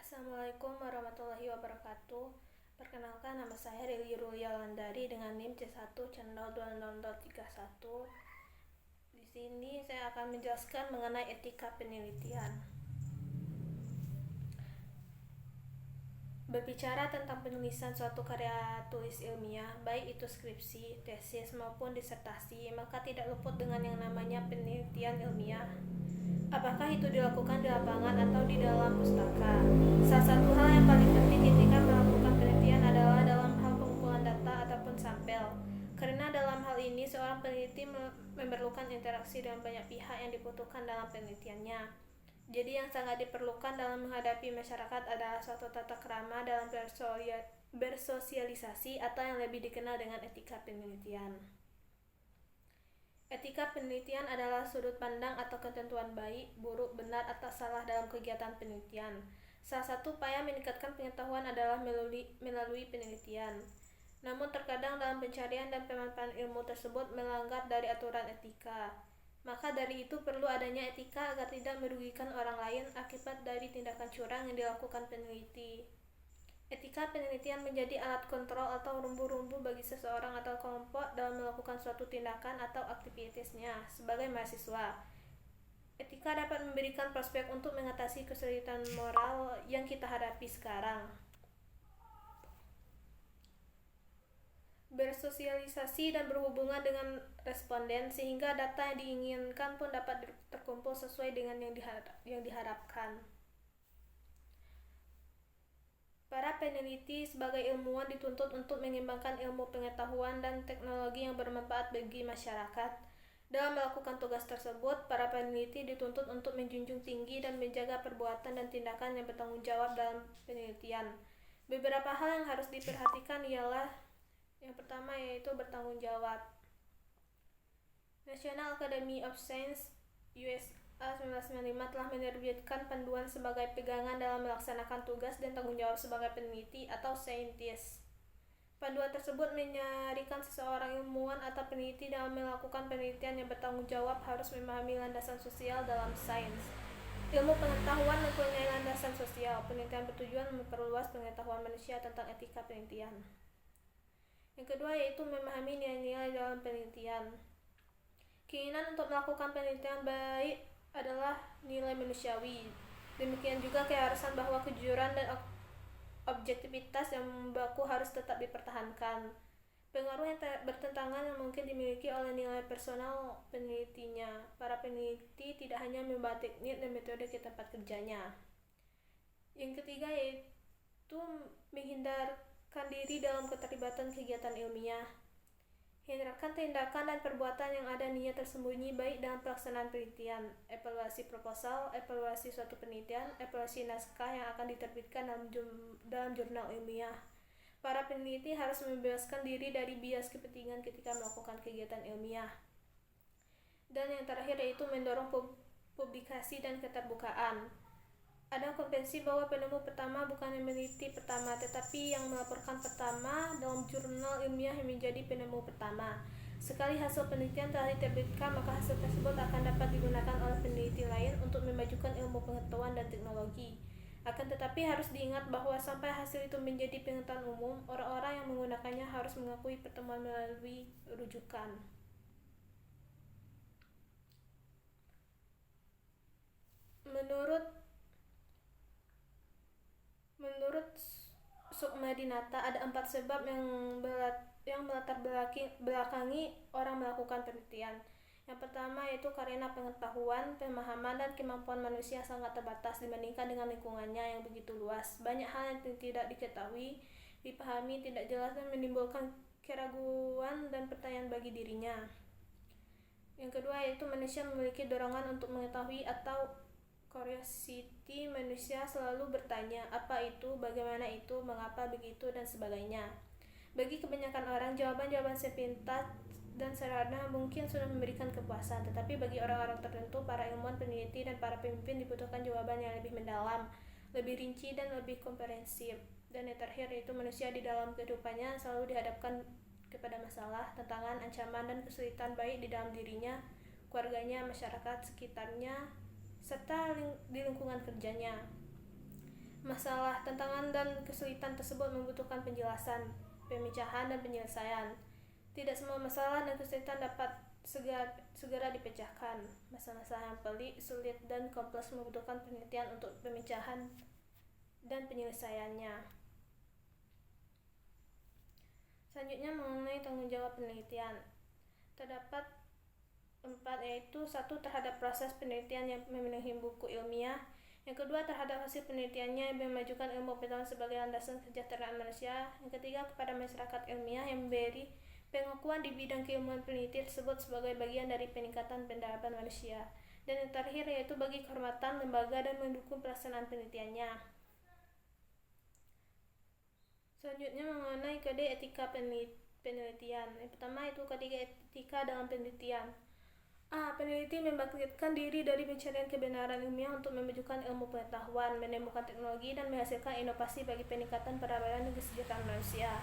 Assalamualaikum warahmatullahi wabarakatuh. Perkenalkan, nama saya Rili Rulia Landari dengan NIM C1 Channel 2031. Di sini saya akan menjelaskan mengenai etika penelitian. Berbicara tentang penulisan suatu karya tulis ilmiah, baik itu skripsi, tesis maupun disertasi, maka tidak luput dengan yang namanya penelitian ilmiah. Apakah itu dilakukan di lapangan atau di dalam pustaka? Salah satu hal yang paling penting ketika melakukan penelitian adalah dalam hal pengumpulan data ataupun sampel. Karena dalam hal ini seorang peneliti memerlukan interaksi dengan banyak pihak yang dibutuhkan dalam penelitiannya. Jadi yang sangat diperlukan dalam menghadapi masyarakat adalah suatu tata krama dalam bersosialisasi atau yang lebih dikenal dengan etika penelitian. Etika penelitian adalah sudut pandang atau ketentuan baik, buruk, benar, atau salah dalam kegiatan penelitian. Salah satu upaya meningkatkan pengetahuan adalah melalui penelitian. Namun terkadang dalam pencarian dan pemanfaatan ilmu tersebut melanggar dari aturan etika. Maka dari itu perlu adanya etika agar tidak merugikan orang lain akibat dari tindakan curang yang dilakukan peneliti. Etika penelitian menjadi alat kontrol atau rumbu-rumbu bagi seseorang atau kelompok dalam melakukan suatu tindakan atau aktivitasnya sebagai mahasiswa. Etika dapat memberikan prospek untuk mengatasi kesulitan moral yang kita hadapi sekarang. Bersosialisasi dan berhubungan dengan responden sehingga data yang diinginkan pun dapat terkumpul sesuai dengan yang diharapkan. Para peneliti sebagai ilmuwan dituntut untuk mengembangkan ilmu pengetahuan dan teknologi yang bermanfaat bagi masyarakat. Dalam melakukan tugas tersebut, para peneliti dituntut untuk menjunjung tinggi dan menjaga perbuatan dan tindakan yang bertanggung jawab dalam penelitian. Beberapa hal yang harus diperhatikan ialah yang pertama yaitu bertanggung jawab. National Academy of Sciences USA 1995 telah menerbitkan panduan sebagai pegangan dalam melaksanakan tugas dan tanggung jawab sebagai peneliti atau scientist. Panduan tersebut menyarikan seseorang ilmuwan atau peneliti dalam melakukan penelitian yang bertanggung jawab harus memahami landasan sosial dalam sains. Ilmu pengetahuan mempunyai landasan sosial. Penelitian bertujuan memperluas pengetahuan manusia tentang etika penelitian. Yang kedua yaitu memahami nilai-nilai dalam penelitian. Keinginan untuk melakukan penelitian baik adalah nilai manusiawi. Demikian juga keharusan bahwa kejujuran dan objektivitas yang baku harus tetap dipertahankan. Pengaruh yang bertentangan yang mungkin dimiliki oleh nilai personal penelitinya. Para peneliti tidak hanya membawa teknik dan metode ke tempat kerjanya. Yang ketiga yaitu menghindarkan diri dalam keterlibatan kegiatan ilmiah. Hindarkan tindakan dan perbuatan yang ada niat tersembunyi baik dalam pelaksanaan penelitian, evaluasi proposal, evaluasi suatu penelitian, evaluasi naskah yang akan diterbitkan dalam jurnal ilmiah. Para peneliti harus membebaskan diri dari bias kepentingan ketika melakukan kegiatan ilmiah. Dan yang terakhir yaitu mendorong publikasi dan keterbukaan. Ada konvensi bahwa penemu pertama bukan yang meneliti pertama, tetapi yang melaporkan pertama dalam jurnal ilmiah yang menjadi penemu pertama. Sekali hasil penelitian telah diterbitkan, maka hasil tersebut akan dapat digunakan oleh peneliti lain untuk memajukan ilmu pengetahuan dan teknologi. Akan tetapi harus diingat bahwa sampai hasil itu menjadi pengetahuan umum, orang-orang yang menggunakannya harus mengakui pertemuan melalui rujukan. Menurut Sukmadinata, ada 4 sebab yang melatar belakangi orang melakukan penelitian. Yang pertama yaitu karena pengetahuan, pemahaman, dan kemampuan manusia sangat terbatas dibandingkan dengan lingkungannya yang begitu luas. Banyak hal yang tidak diketahui, dipahami, tidak jelas, dan menimbulkan keraguan dan pertanyaan bagi dirinya. Yang kedua yaitu manusia memiliki dorongan untuk mengetahui atau curiosity. Manusia selalu bertanya, apa itu, bagaimana itu, mengapa begitu, dan sebagainya. Bagi kebanyakan orang, jawaban-jawaban sepintas dan sederhana mungkin sudah memberikan kepuasan, tetapi bagi orang-orang tertentu, para ilmuwan, peneliti, dan para pemimpin dibutuhkan jawaban yang lebih mendalam, lebih rinci, dan lebih komprehensif. Dan yang terakhir yaitu manusia di dalam kehidupannya selalu dihadapkan kepada masalah, tantangan, ancaman, dan kesulitan baik di dalam dirinya, keluarganya, masyarakat sekitarnya, serta di lingkungan kerjanya. Masalah, tantangan, dan kesulitan tersebut membutuhkan penjelasan, pemicahan, dan penyelesaian. Tidak semua masalah dan kesulitan dapat segera dipecahkan. Masalah-masalah yang pelik, sulit, dan kompleks membutuhkan penelitian untuk pemicahan dan penyelesaiannya. Selanjutnya mengenai tanggung jawab penelitian. Terdapat 4, yaitu 1. Terhadap proses penelitian yang memenuhi buku ilmiah. Yang kedua, terhadap hasil penelitiannya yang memajukan ilmu pengetahuan sebagai landasan kesejahteraan manusia. Yang ketiga, kepada masyarakat ilmiah yang memberi pengakuan di bidang keilmuan peneliti tersebut sebagai bagian dari peningkatan peradaban manusia. Dan yang terakhir, yaitu bagi kehormatan lembaga dan mendukung pelaksanaan penelitiannya. Selanjutnya mengenai kode etika penelitian. Yang pertama itu kode etika dalam penelitian. Peneliti membangkitkan diri dari pencarian kebenaran ilmiah untuk memajukan ilmu pengetahuan, menemukan teknologi, dan menghasilkan inovasi bagi peningkatan peradaban dan kesejahteraan manusia.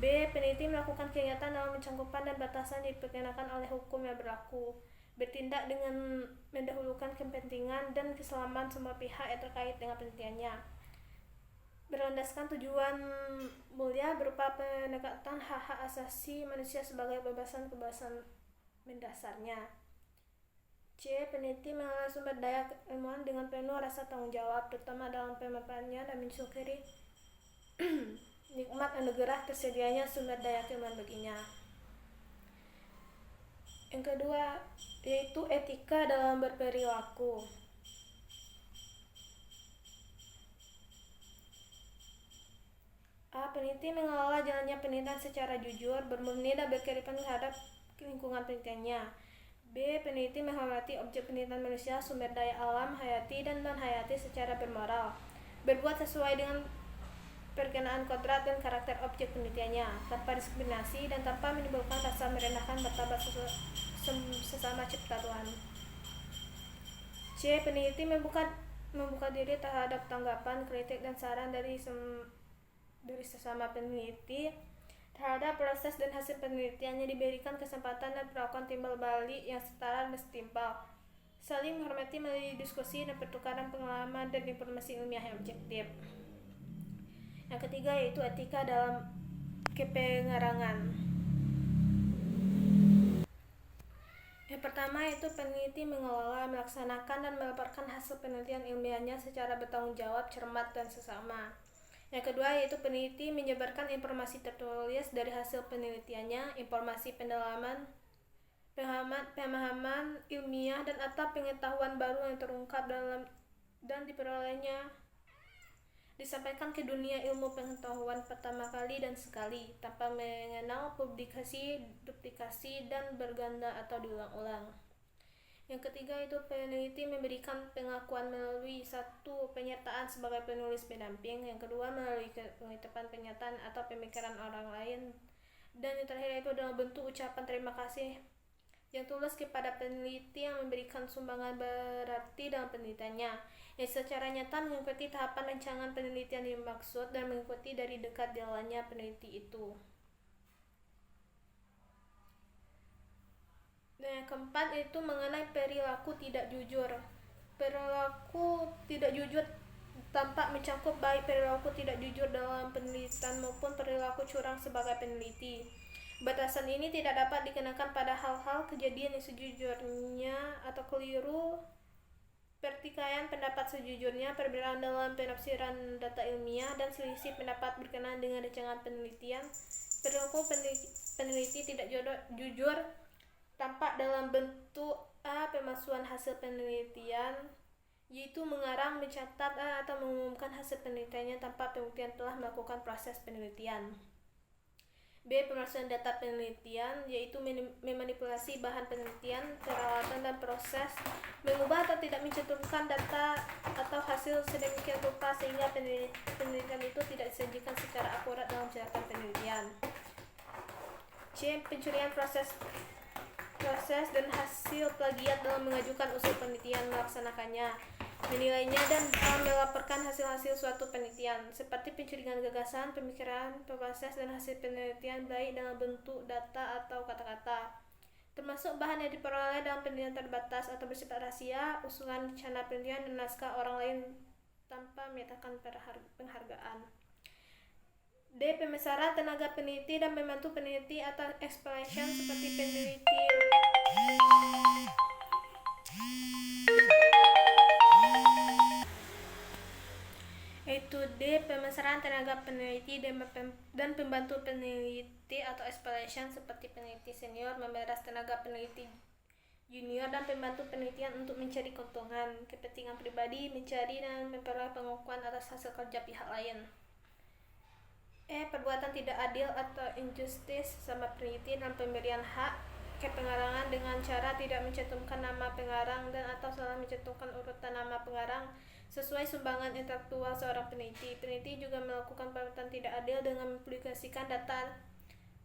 B. Peneliti melakukan kegiatan dalam pencangkupan dan batasan yang diperkenakan oleh hukum yang berlaku, bertindak dengan mendahulukan kepentingan dan keselamatan semua pihak yang terkait dengan penelitiannya, berlandaskan tujuan mulia berupa penegakan hak-hak asasi manusia sebagai kebebasan mendasarnya. C. Peneliti mengelola sumber daya keilmuan dengan penuh rasa tanggung jawab, terutama dalam pemanfaatnya dan mensyukuri nikmat anugerah tersedianya sumber daya keilmuan baginya. Yang kedua, yaitu etika dalam berperilaku. Peneliti mengelola jalannya penelitian secara jujur, bermurni, dan berkehidupan terhadap lingkungan penelitiannya. B. Peneliti menghormati objek penelitian manusia, sumber daya alam, hayati, dan non-hayati secara bermoral, berbuat sesuai dengan perkenaan kodrat dan karakter objek penelitiannya, tanpa diskriminasi dan tanpa menimbulkan rasa merendahkan martabat sesama cipta Tuhan. C. Peneliti membuka diri terhadap tanggapan, kritik, dan saran dari sesama peneliti terhadap proses dan hasil penelitiannya, diberikan kesempatan dan perlakuan timbal balik yang setara dan setimpal, saling menghormati melalui diskusi dan pertukaran pengalaman dan informasi ilmiah yang objektif. Yang ketiga, yaitu etika dalam kepengerangan. Yang pertama, yaitu peneliti mengelola, melaksanakan, dan melaporkan hasil penelitian ilmiahnya secara bertanggung jawab, cermat, dan seksama. Yang kedua, yaitu peneliti menyebarkan informasi tertulis dari hasil penelitiannya, informasi pendalaman, pemahaman ilmiah, dan atau pengetahuan baru yang terungkap dan diperolehnya disampaikan ke dunia ilmu pengetahuan pertama kali dan sekali, tanpa mengenal publikasi, duplikasi, dan berganda atau diulang-ulang. Yang ketiga, itu peneliti memberikan pengakuan melalui 1. Penyertaan sebagai penulis pendamping. Yang kedua, melalui pengungkapan pernyataan atau pemikiran orang lain. Dan yang terakhir, itu dalam bentuk ucapan terima kasih yang tulus kepada peneliti yang memberikan sumbangan berarti dalam penelitiannya, yang secara nyata mengikuti tahapan rancangan penelitian yang dimaksud dan mengikuti dari dekat jalannya peneliti itu. Dan yang keempat, itu mengenai perilaku tidak jujur. Perilaku tidak jujur tampak mencakup baik perilaku tidak jujur dalam penelitian maupun perilaku curang sebagai peneliti. Batasan ini tidak dapat dikenakan pada hal-hal kejadian yang sejujurnya atau keliru, pertikaian pendapat sejujurnya, perbedaan dalam penafsiran data ilmiah, dan selisih pendapat berkenaan dengan rancangan penelitian. Perilaku peneliti tidak jujur tampak dalam bentuk pemalsuan hasil penelitian, yaitu mengarang, mencatat, atau mengumumkan hasil penelitiannya tanpa pembuktian telah melakukan proses penelitian. B. Pemalsuan data penelitian, yaitu memanipulasi bahan penelitian, peralatan, dan proses, mengubah atau tidak mencantumkan data atau hasil sedemikian rupa sehingga penelitian itu tidak disajikan secara akurat dalam catatan penelitian. C. Pencurian proses dan hasil plagiat dalam mengajukan usul penelitian, melaksanakannya, menilainya, dan melaporkan hasil-hasil suatu penelitian, seperti pencurian gagasan, pemikiran, proses, dan hasil penelitian baik dalam bentuk data atau kata-kata, termasuk bahan yang diperoleh dalam penelitian terbatas atau bersifat rahasia, usulan rencana penelitian, dan naskah orang lain tanpa menyatakan penghargaan. D. Pemasaran tenaga peneliti dan pembantu peneliti atau explanation seperti peneliti yaitu D. Pemasaran tenaga peneliti dan pembantu peneliti atau explanation seperti peneliti senior memeras tenaga peneliti junior dan pembantu penelitian untuk mencari keuntungan, kepentingan pribadi, mencari dan memperoleh pengakuan atas hasil kerja pihak lain. Perbuatan tidak adil atau injustice sama peneliti dan pemberian hak kepengarangan dengan cara tidak mencantumkan nama pengarang dan atau salah mencantumkan urutan nama pengarang sesuai sumbangan intelektual seorang peneliti. Peneliti juga melakukan perbuatan tidak adil dengan mempublikasikan data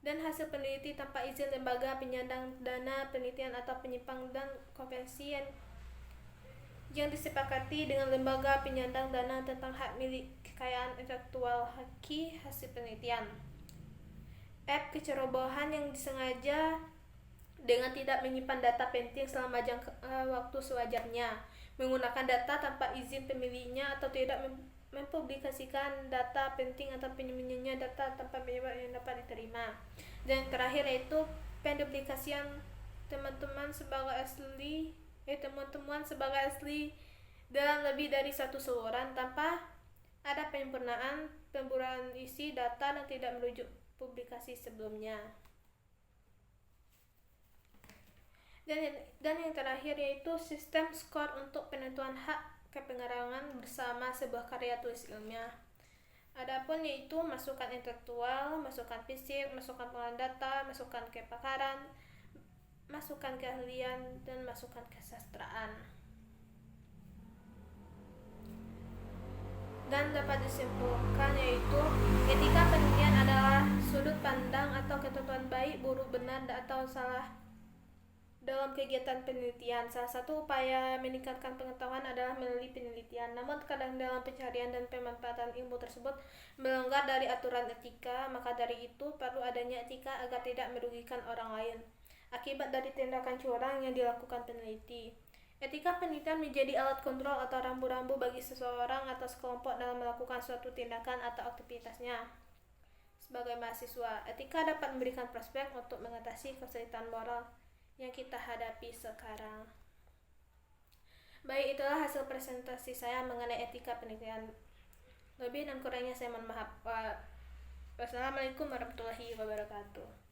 dan hasil peneliti tanpa izin lembaga penyandang dana penelitian atau penyimpang dan konvensi yang disepakati dengan lembaga penyandang dana tentang hak milik kekayaan intelektual haki hasil penelitian. Kecerobohan yang disengaja dengan tidak menyimpan data penting selama jangka waktu sewajarnya, menggunakan data tanpa izin pemiliknya atau tidak mempublikasikan data penting atau penyembunyiannya data tanpa penyebab yang dapat diterima. Dan yang terakhir yaitu penduplikasian teman-teman sebagai asli dalam lebih dari satu saluran tanpa ada penyempurnaan, pemburuan isi data dan tidak merujuk publikasi sebelumnya. Dan yang terakhir yaitu sistem skor untuk penentuan hak kepengarangan bersama sebuah karya tulis ilmiah. Adapun yaitu masukan intelektual, masukan fisik, masukan pengolahan data, masukan kepakaran, masukan keahlian, dan masukan kesastraan. Dan dapat disimpulkan yaitu etika penelitian adalah sudut pandang atau ketentuan baik, buruk, benar, atau salah dalam kegiatan penelitian. Salah satu upaya meningkatkan pengetahuan adalah melalui penelitian. Namun kadang dalam pencarian dan pemanfaatan ilmu tersebut melanggar dari aturan etika, maka dari itu perlu adanya etika agar tidak merugikan orang lain akibat dari tindakan curang yang dilakukan peneliti. Etika penelitian menjadi alat kontrol atau rambu-rambu bagi seseorang atau sekelompok dalam melakukan suatu tindakan atau aktivitasnya. Sebagai mahasiswa, etika dapat memberikan prospek untuk mengatasi kesulitan moral yang kita hadapi sekarang. Baik, itulah hasil presentasi saya mengenai etika penelitian. Lebih dan kurangnya saya mohon maaf. Wassalamualaikum warahmatullahi wabarakatuh.